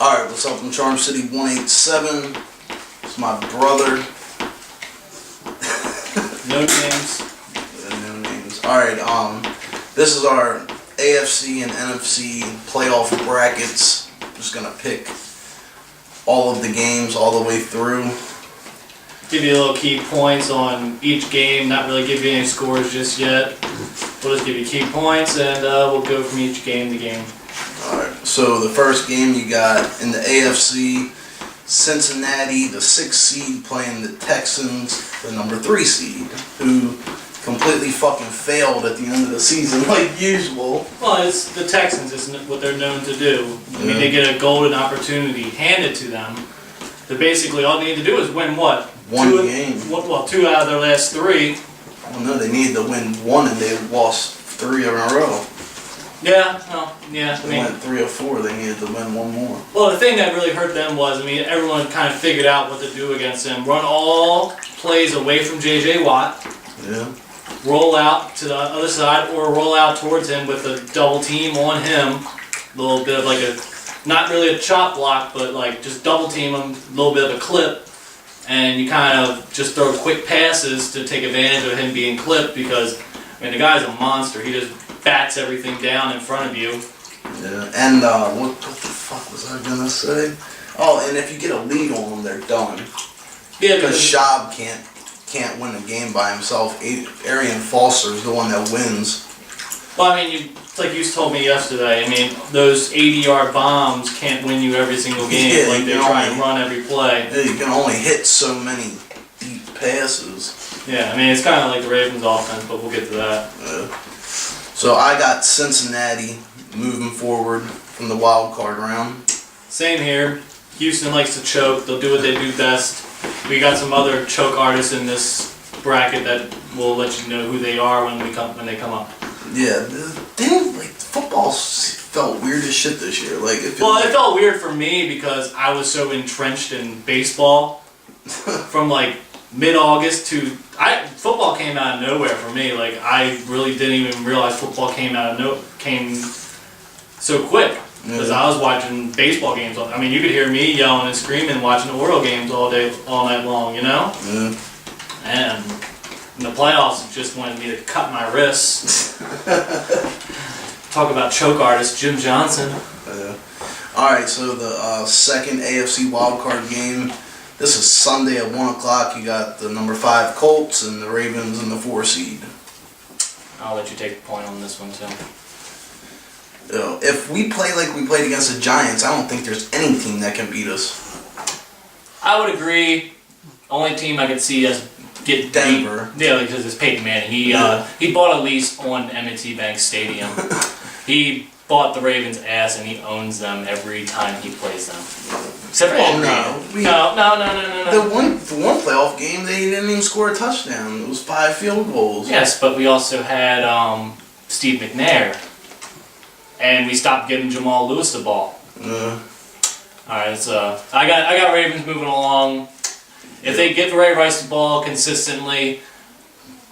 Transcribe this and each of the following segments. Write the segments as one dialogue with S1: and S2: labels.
S1: Alright, what's up? I'm Charm City 187. It's my brother.
S2: No names.
S1: No names. Alright, this is our AFC and NFC playoff brackets. I'm just gonna pick all of the games all the way through.
S2: Give you a little key points on each game, not really give you any scores just yet. We'll just give you key points and we'll go from each game to game.
S1: Alright, so the first game you got in the AFC, Cincinnati, the 6th seed, playing the Texans, the number 3 seed, who completely fucking failed at the end of the season like usual.
S2: Well, it's the Texans, isn't what they're known to do. I mean, they get a golden opportunity handed to them. They basically, all they need to do is win what?
S1: One game.
S2: Well, 2 out of their last 3.
S1: Well, no, they needed to win 1 and they lost 3 in a row.
S2: Yeah, well, yeah.
S1: They went 3 or 4. They needed to win 1 more.
S2: Well, the thing that really hurt them was, I mean, everyone kind of figured out what to do against them. Run all plays away from J.J. Watt.
S1: Yeah.
S2: Roll out to the other side, or roll out towards him with a double team on him. A little bit of like a, not really a chop block, but like just double team him, a little bit of a clip. And you kind of just throw quick passes to take advantage of him being clipped because, I mean, the guy's a monster. He just bats everything down in front of you.
S1: Yeah, and what the fuck was I gonna say? Oh, and if you get a lead on them, they're done.
S2: Yeah,
S1: because Schaub can't win a game by himself. Arian Foster is the one that wins.
S2: Well, I mean, it's like you told me yesterday. I mean, those 80-yard bombs can't win you every single game.
S1: Yeah,
S2: like they try and run every play.
S1: Yeah, you can only hit so many deep passes.
S2: Yeah, I mean, it's kind of like the Ravens' offense, but we'll get to that.
S1: Yeah. So I got Cincinnati moving forward from the wild card round.
S2: Same here. Houston likes to choke. They'll do what they do best. We got some other choke artists in this bracket that will let you know who they are when they come up.
S1: Yeah, football felt weird as shit this year. It
S2: felt weird for me because I was so entrenched in baseball from like mid-August to football came out of nowhere for me. Like I really didn't even realize football came so quick because I was watching baseball games. I mean, you could hear me yelling and screaming watching the Oriole games all night long, you know.
S1: Yeah.
S2: And in the playoffs, just wanted me to cut my wrists. Talk about choke artist Jim Johnson.
S1: All right, so the second AFC wildcard game. This is Sunday at 1 o'clock. You got the number 5 Colts and the Ravens in the 4 seed.
S2: I'll let you take the point on this one too.
S1: If we play like we played against the Giants, I don't think there's any team that can beat us.
S2: I would agree. Only team I could see us get
S1: Denver.
S2: Yeah, because it's Peyton Manning. He bought a lease on M&T Bank Stadium. He bought the Ravens' ass and he owns them every time he plays them. Except for
S1: no. The one playoff game, they didn't even score a touchdown. It was 5 field goals.
S2: Yes, but we also had Steve McNair, and we stopped giving Jamal Lewis the ball. All right, so I got Ravens moving along. If they give Ray Rice the ball consistently,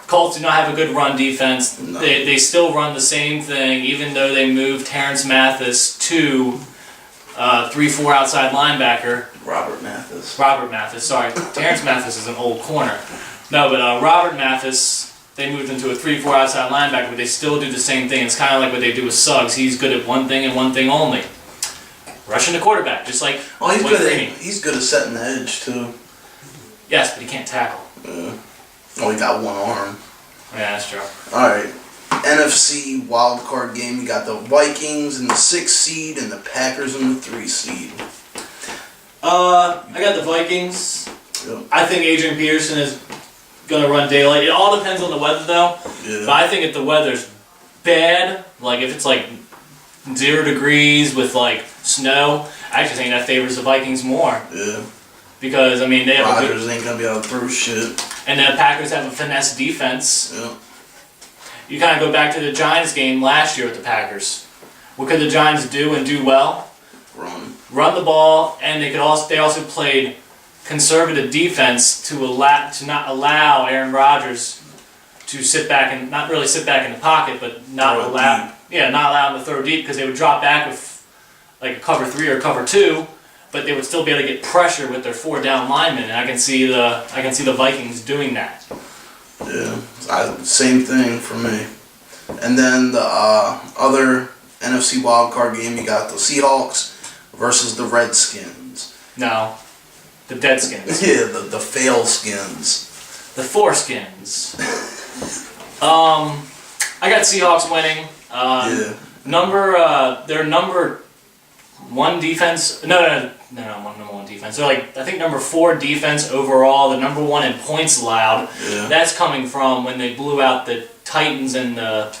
S2: Colts do not have a good run defense. No. They still run the same thing, even though they moved Terrence Mathis to 3-4 outside linebacker.
S1: Robert Mathis,
S2: sorry. Terrence Mathis is an old corner. No, but Robert Mathis, they moved him to a 3-4 outside linebacker, but they still do the same thing. It's kind of like what they do with Suggs. He's good at one thing and one thing only. Rushing the quarterback, just like
S1: he's good at setting the edge, too.
S2: Yes, but he can't tackle.
S1: He got one arm.
S2: Yeah, that's true.
S1: Alright. NFC wildcard game. You got the Vikings in the 6th seed and the Packers in the 3 seed.
S2: I got the Vikings.
S1: Yep.
S2: I think Adrian Peterson is going to run daylight. It all depends on the weather, though.
S1: Yeah.
S2: But I think if the weather's bad, like if it's like 0 degrees with like snow, I actually think that favors the Vikings more.
S1: Yeah.
S2: Because, I mean, they have
S1: Rodgers ain't going to be able to throw shit.
S2: And the Packers have a finesse defense.
S1: Yeah.
S2: You kind of go back to the Giants game last year with the Packers. What could the Giants do and do well? Run the ball, and they also played conservative defense to not allow Aaron Rodgers to sit back and not really sit back in the pocket, but not allow him to throw deep because they would drop back with like a cover 3 or cover 2. but they would still be able to get pressure with their 4 down linemen, and I can see the Vikings doing that.
S1: Yeah, same thing for me. And then the other NFC wildcard game, you got the Seahawks versus the Redskins.
S2: No, the Deadskins.
S1: Yeah, the fail skins.
S2: The foreskins. I got Seahawks winning.
S1: Yeah.
S2: Their number 1 defense. No, number 1 defense. They're like, I think number 4 defense overall. The number 1 in points allowed.
S1: Yeah.
S2: That's coming from when they blew out the Titans and the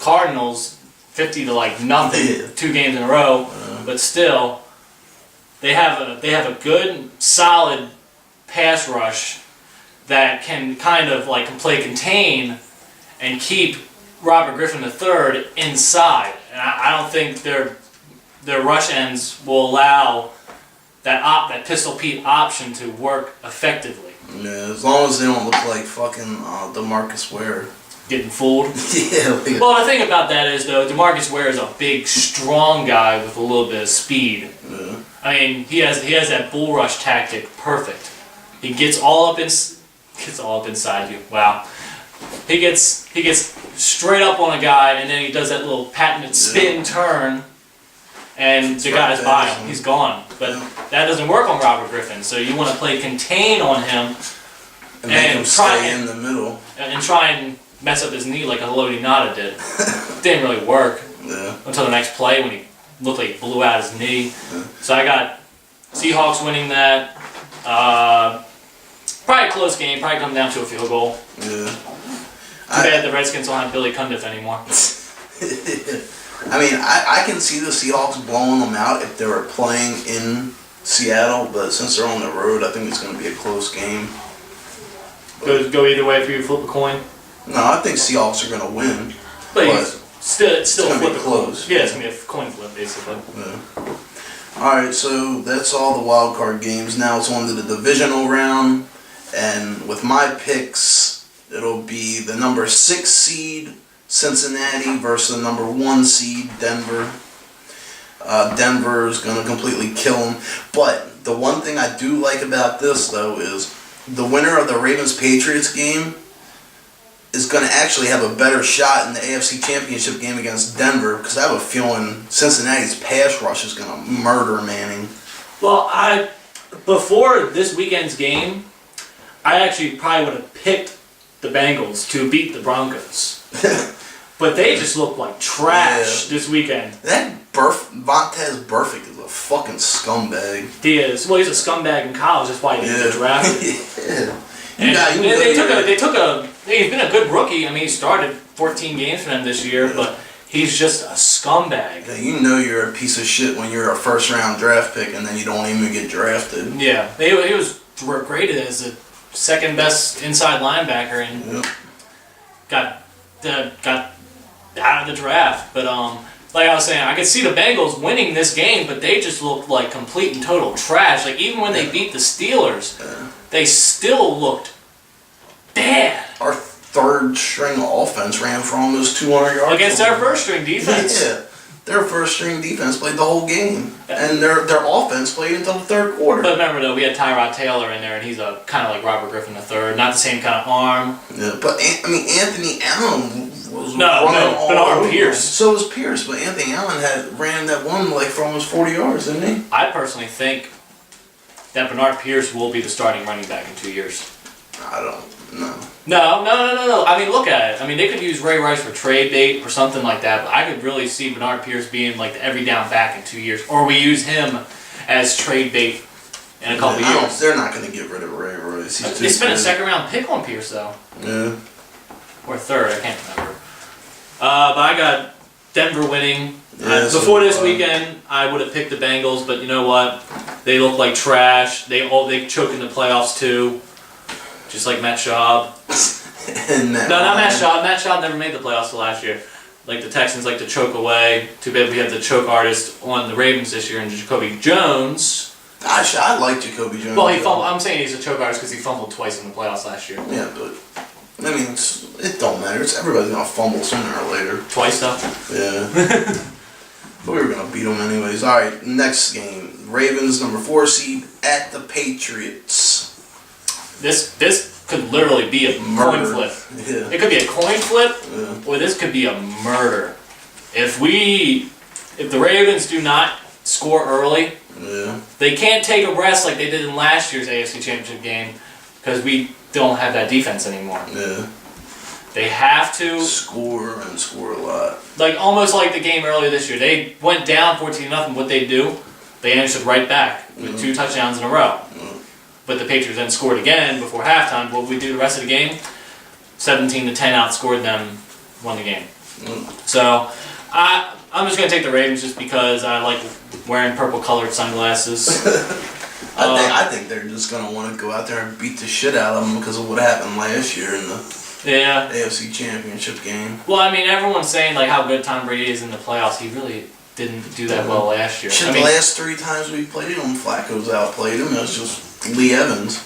S2: Cardinals 50 to like nothing,
S1: Yeah.
S2: 2 games in a row. But still, they have a good, solid pass rush that can kind of like play contain and keep Robert Griffin III inside. And I don't think their rush ends will allow that Pistol Pete option to work effectively.
S1: Yeah, as long as they don't look like fucking DeMarcus Ware.
S2: Getting fooled.
S1: Yeah.
S2: Well, the thing about that is, though, DeMarcus Ware is a big, strong guy with a little bit of speed.
S1: Yeah.
S2: I mean, he has that bull rush tactic perfect. He gets all up inside you. Wow. He gets straight up on a guy, and then he does that little patented spin turn, and the guy's by him. He's gone. But that doesn't work on Robert Griffin. So you want to play contain on him
S1: And make him stay in the middle.
S2: and try and mess up his knee like a Lodi Nada did. Didn't really work until the next play when he looked like he blew out his knee.
S1: Yeah.
S2: So I got Seahawks winning that. Probably a close game. Probably come down to a field goal.
S1: Yeah.
S2: Too bad the Redskins don't have Billy Cundiff anymore.
S1: I mean, I can see the Seahawks blowing them out if they were playing in Seattle, but since they're on the road, I think it's going to be a close game.
S2: Go either way for you, flip a coin.
S1: No, I think Seahawks are going to win.
S2: But it's still
S1: gonna be
S2: flip a
S1: close.
S2: coin. Yeah, it's going to be a coin flip, basically.
S1: Yeah. Alright, so that's all the wild card games. Now it's on to the divisional round. And with my picks, it'll be the number 6 seed, Cincinnati, versus the number 1 seed, Denver. Denver is going to completely kill them. But the one thing I do like about this, though, is the winner of the Ravens-Patriots game is going to actually have a better shot in the AFC Championship game against Denver, because I have a feeling Cincinnati's pass rush is going to murder Manning.
S2: Well, before this weekend's game, I actually probably would have picked the Bengals to beat the Broncos. But they just look like trash this weekend.
S1: That Vontez Burfict is a fucking scumbag.
S2: He is. Well, he's a scumbag in college. That's why he didn't get drafted. And he's been a good rookie. I mean, he started 14 games for them this year, but he's just a scumbag.
S1: Yeah, you know you're a piece of shit when you're a first-round draft pick and then you don't even get drafted.
S2: Yeah, he was graded as the second best inside linebacker and got out of the draft. But like I was saying, I could see the Bengals winning this game, but they just looked like complete and total trash. Like even when they beat the Steelers, they still looked bad.
S1: Our third-string offense ran for almost 200 yards.
S2: Against their first-string defense.
S1: Yeah. Their first-string defense played the whole game. And their offense played until the third quarter.
S2: But remember, though, we had Tyrod Taylor in there, and he's a kind of like Robert Griffin III. Not the same kind of arm.
S1: Yeah, but, I mean, Anthony Allen was
S2: running all Bernard
S1: over.
S2: Pierce.
S1: So was Pierce, but Anthony Allen ran that one like for almost 40 yards, didn't he?
S2: I personally think that Bernard Pierce will be the starting running back in 2 years.
S1: I don't know.
S2: No. I mean, look at it. I mean, they could use Ray Rice for trade bait or something like that, but I could really see Bernard Pierce being like the every down back in 2 years. Or we use him as trade bait in a couple years.
S1: They're not going to get rid of Ray Rice.
S2: They spent a second-round pick on Pierce, though.
S1: Yeah.
S2: Or third, I can't remember. But I got Denver winning.
S1: Yeah,
S2: before this weekend, I would have picked the Bengals, but you know what? They look like trash. They choke in the playoffs, too. Just like Matt Schaub. Not Matt Schaub. Matt Schaub never made the playoffs last year. Like the Texans like to choke away. Too bad we have the choke artist on the Ravens this year, and Jacoby Jones.
S1: Gosh, I like Jacoby Jones.
S2: Well, I'm saying he's a choke artist because he fumbled twice in the playoffs last year.
S1: Yeah, but I mean, it don't matter. Everybody's gonna fumble sooner or later.
S2: Twice, though.
S1: Yeah. But we were gonna beat them anyways. All right, next game. Ravens, number 4 seed, at the Patriots.
S2: This could literally be a coin flip.
S1: Yeah.
S2: It could be a coin flip, or this could be a murder. If the Ravens do not score early, they can't take a rest like they did in last year's AFC Championship game because we don't have that defense anymore.
S1: Yeah.
S2: They have to
S1: score and score a lot.
S2: Like almost like the game earlier this year. They went down 14-0. What they do? They answered right back with 2 touchdowns in a row. But the Patriots then scored again before halftime. What we do the rest of the game? 17-10 outscored them, won the game. So I'm just gonna take the Ravens just because I like wearing purple-colored sunglasses.
S1: I think they're just gonna want to go out there and beat the shit out of them because of what happened last year in the AFC Championship game.
S2: Well, I mean, everyone's saying like how good Tom Brady is in the playoffs. He really didn't do that well last year.
S1: The last 3 times we played him, Flacco's outplayed him. It was just Lee Evans.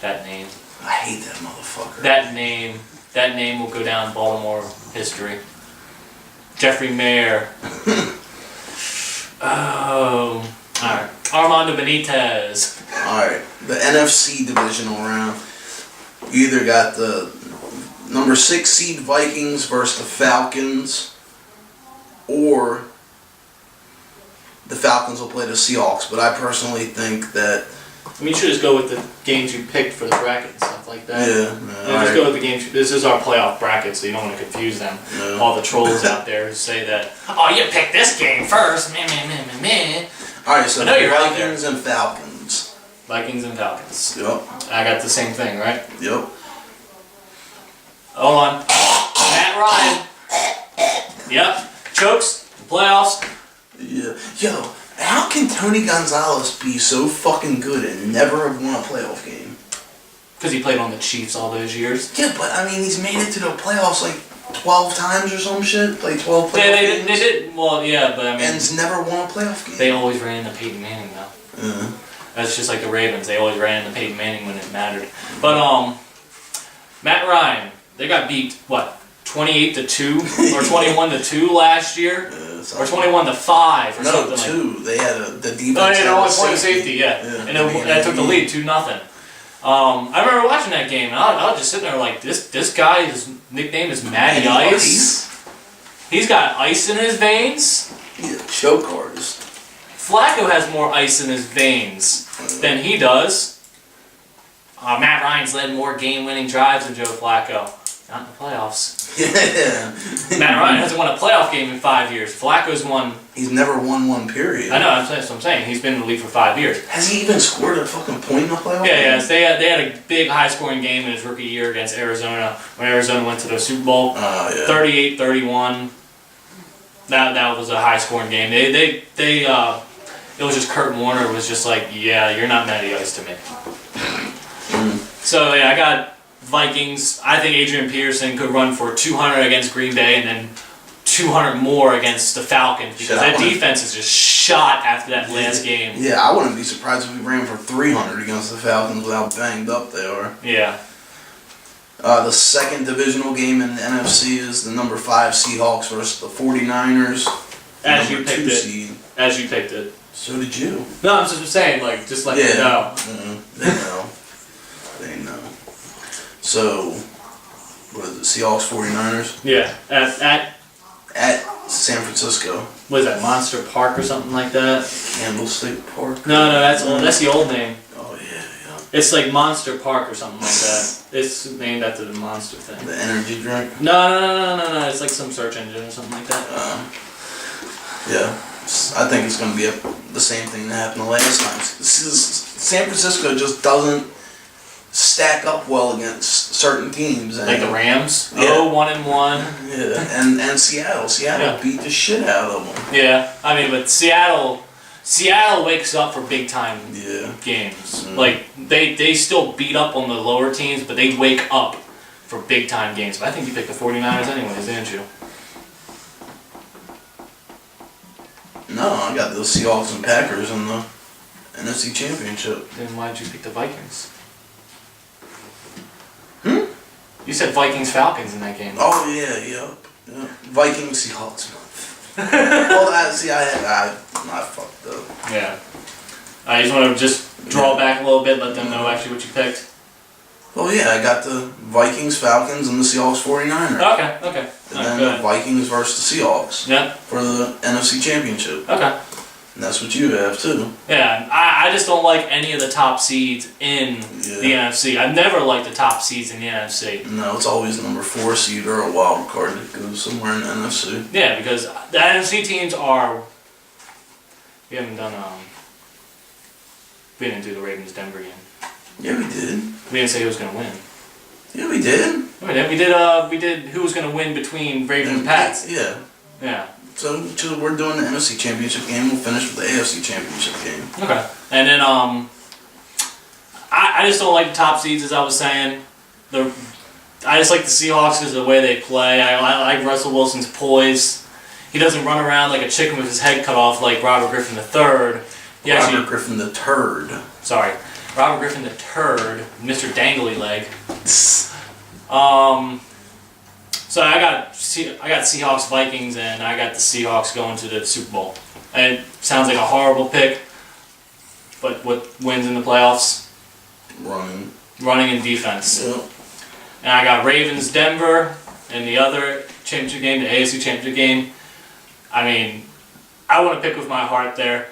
S2: That name.
S1: I hate that motherfucker.
S2: That name will go down in Baltimore history. Jeffrey Mayer. Oh. Alright. Armando Benitez.
S1: Alright. The NFC divisional round. You either got the number 6 seed Vikings versus the Falcons, or the Falcons will play the Seahawks. But I personally think that...
S2: You should just go with the games you picked for the bracket and stuff like that.
S1: Yeah.
S2: Just go with the games. This is our playoff bracket, so you don't want to confuse them.
S1: Yeah.
S2: All the trolls out there who say that, oh, you picked this game first. Meh, meh, meh, meh, meh.
S1: Alright, so
S2: I know you're out there.
S1: Vikings and Falcons.
S2: Vikings and Falcons.
S1: Yep.
S2: I got the same thing, right?
S1: Yep.
S2: Hold on. Matt Ryan. Yep. Chokes. Playoffs.
S1: Yeah. Yo, how can Tony Gonzalez be so fucking good and never have won a playoff game?
S2: Because he played on the Chiefs all those years.
S1: Yeah, but I mean, he's made it to the playoffs like 12 times or some shit. Played 12 playoff games.
S2: They did. Well, yeah, but I mean...
S1: And he's never won a playoff game.
S2: They always ran into Peyton Manning, though. That's just like the Ravens. They always ran into Peyton Manning when it mattered. But, Matt Ryan, they got beat, what, 28-2 or 21-2 last year? Or 21-5 or something like that.
S1: No, 2. They had the defense.
S2: Oh, yeah, no, point of safety, yeah. And that took the lead 2-0. I remember watching that game, and I was just sitting there like, this guy, his nickname is Matty Ice. He's got ice in his veins.
S1: Yeah, choke artist.
S2: Flacco has more ice in his veins than he does. Matt Ryan's led more game-winning drives than Joe Flacco. Not in the playoffs.
S1: Yeah.
S2: Matt Ryan hasn't won a playoff game in 5 years. Flacco's won...
S1: He's never won one, period.
S2: I know, that's what I'm saying. He's been in the league for 5 years.
S1: Has he even scored a fucking point in the playoff?
S2: Yeah. They had a big high-scoring game in his rookie year against Arizona when Arizona went to the Super Bowl. 38-31. That was a high-scoring game. It was just Kurt Warner was just like, yeah, you're not Matty Ice to me. So yeah, I got Vikings. I think Adrian Peterson could run for 200 against Green Bay and then 200 more against the Falcons because that defense is just shot after that last game.
S1: Yeah, I wouldn't be surprised if we ran for 300 against the Falcons with how banged up they are.
S2: Yeah.
S1: The second divisional game in the NFC is the number 5 Seahawks versus the 49ers.
S2: As you picked it. As you picked it.
S1: So did you.
S2: No, I'm just saying, like, just let them know.
S1: They know. They know. So, what is it, Seahawks 49ers?
S2: Yeah. At
S1: San Francisco.
S2: What is that, Monster Park or something like that?
S1: Candlestick Park?
S2: No, that's the old name.
S1: Oh, yeah.
S2: It's like Monster Park or something like that. It's named after the monster thing.
S1: The energy drink?
S2: No. It's like some search engine or something like that.
S1: Yeah. I think it's going to be the same thing that happened the last time. San Francisco just doesn't stack up well against certain teams.
S2: Like the Rams?
S1: Yeah.
S2: 1-1.
S1: Yeah, and Seattle. Seattle beat the shit out of them.
S2: Yeah, I mean, but Seattle wakes up for big time games. Like they still beat up on the lower teams, but they wake up for big time games. But I think you picked the 49ers anyways, didn't you?
S1: No, I got the Seahawks and Packers in the NFC Championship.
S2: Then why did you pick the Vikings? You said Vikings Falcons in that game.
S1: Oh yeah. Vikings Seahawks. Well, I fucked up.
S2: Yeah. I just want to just draw back a little bit, let them know actually what you picked.
S1: Well, yeah, I got the Vikings, Falcons, and the Seahawks 49ers.
S2: Okay.
S1: And then the Vikings versus the Seahawks.
S2: Yeah.
S1: For the NFC Championship.
S2: Okay.
S1: And that's what you have, too.
S2: Yeah, I just don't like any of the top seeds in the NFC. I've never liked the top seeds in the NFC.
S1: No, it's always number 4 seed or a wild card that goes somewhere in the NFC.
S2: Yeah, because the NFC teams are... We haven't done... We didn't do the Ravens-Denver game.
S1: Yeah, we did.
S2: We didn't say who was going to win.
S1: Yeah, we did.
S2: We did who was going to win between Ravens and Pats.
S1: Yeah.
S2: Yeah.
S1: So we're doing the NFC Championship game. We'll finish with the AFC Championship game.
S2: Okay. And then I just don't like the top seeds, as I was saying. I just like the Seahawks because of the way they play. I like Russell Wilson's poise. He doesn't run around like a chicken with his head cut off like Robert Griffin III.
S1: Robert Griffin the Turd.
S2: Sorry. Robert Griffin the Turd, Mr. Dangly Leg. So I got Seahawks Vikings, and I got the Seahawks going to the Super Bowl. And it sounds like a horrible pick, but what wins in the playoffs? Running and defense.
S1: Yep.
S2: And I got Ravens Denver in the other championship game, the AFC championship game. I mean, I want to pick with my heart there,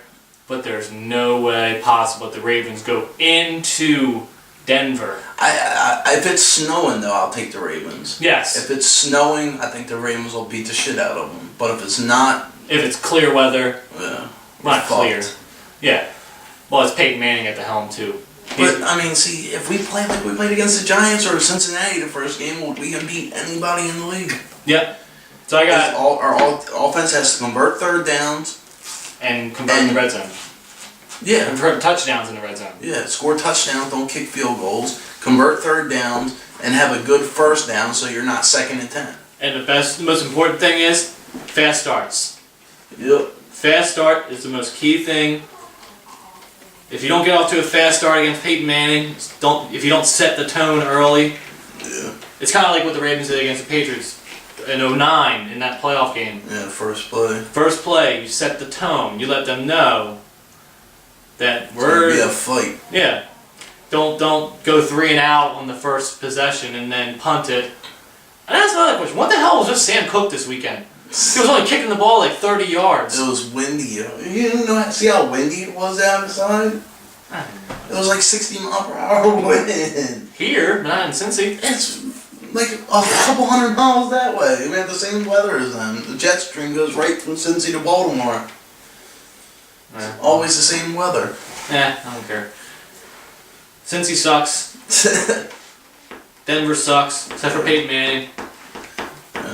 S2: but there's no way possible that the Ravens go into Denver.
S1: If it's snowing, though, I'll take the Ravens.
S2: Yes.
S1: If it's snowing, I think the Ravens will beat the shit out of them. But if it's not...
S2: If it's clear weather...
S1: Yeah.
S2: Not clear. Yeah. Well, it's Peyton Manning at the helm, too.
S1: But, I mean, see, if we play like we played against the Giants or Cincinnati the first game, we can beat anybody in the league.
S2: Yep. So I got...
S1: Our offense has to convert third downs.
S2: And convert in the red zone.
S1: Yeah.
S2: Convert touchdowns in the red zone.
S1: Yeah, score touchdowns, don't kick field goals, convert third downs, and have a good first down so you're not 2nd and 10.
S2: And the most important thing is fast starts.
S1: Yep.
S2: Fast start is the most key thing. If you don't get off to a fast start against Peyton Manning, if you don't set the tone early, it's kind of like what the Ravens did against the Patriots in 2009 in that playoff game.
S1: Yeah, first play.
S2: First play, you set the tone. You let them know that
S1: It's gonna be a fight.
S2: Yeah. Don't go 3 and out on the first possession and then punt it. And that's another question. What the hell was just Sam Cook this weekend? He was only kicking the ball like 30 yards.
S1: It was windy. You didn't see how windy it was outside? It was like 60 mile per hour wind.
S2: Here, not in Cincy.
S1: It's like a couple hundred miles that way. We have the same weather as them. The jet stream goes right from Cincy to Baltimore. Always the same weather.
S2: I don't care. Cincy sucks. Denver sucks, except for Peyton Manning.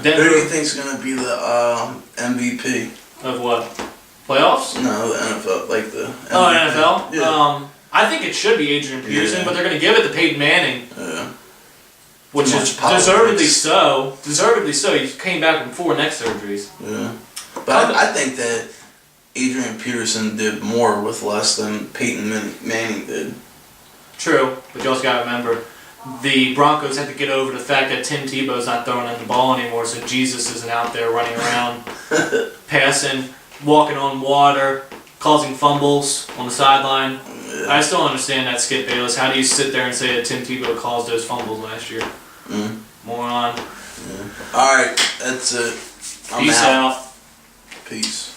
S2: Denver,
S1: who do you think's gonna be the MVP
S2: of what? Playoffs?
S1: No, the NFL, like the MVP.
S2: Oh, NFL.
S1: Yeah.
S2: I think it should be Adrian Peterson, but they're gonna give it to Peyton Manning.
S1: Yeah.
S2: Which is deservedly so. Deservedly so. He came back from 4 neck surgeries.
S1: Yeah. But I think that Adrian Peterson did more with less than Peyton Manning did.
S2: True, but you also got to remember, the Broncos had to get over the fact that Tim Tebow's not throwing in the ball anymore, so Jesus isn't out there running around, passing, walking on water, causing fumbles on the sideline. Yeah. I still don't understand that, Skip Bayless. How do you sit there and say that Tim Tebow caused those fumbles last year? Moron.
S1: Yeah. Alright, that's it.
S2: Peace out.
S1: Peace.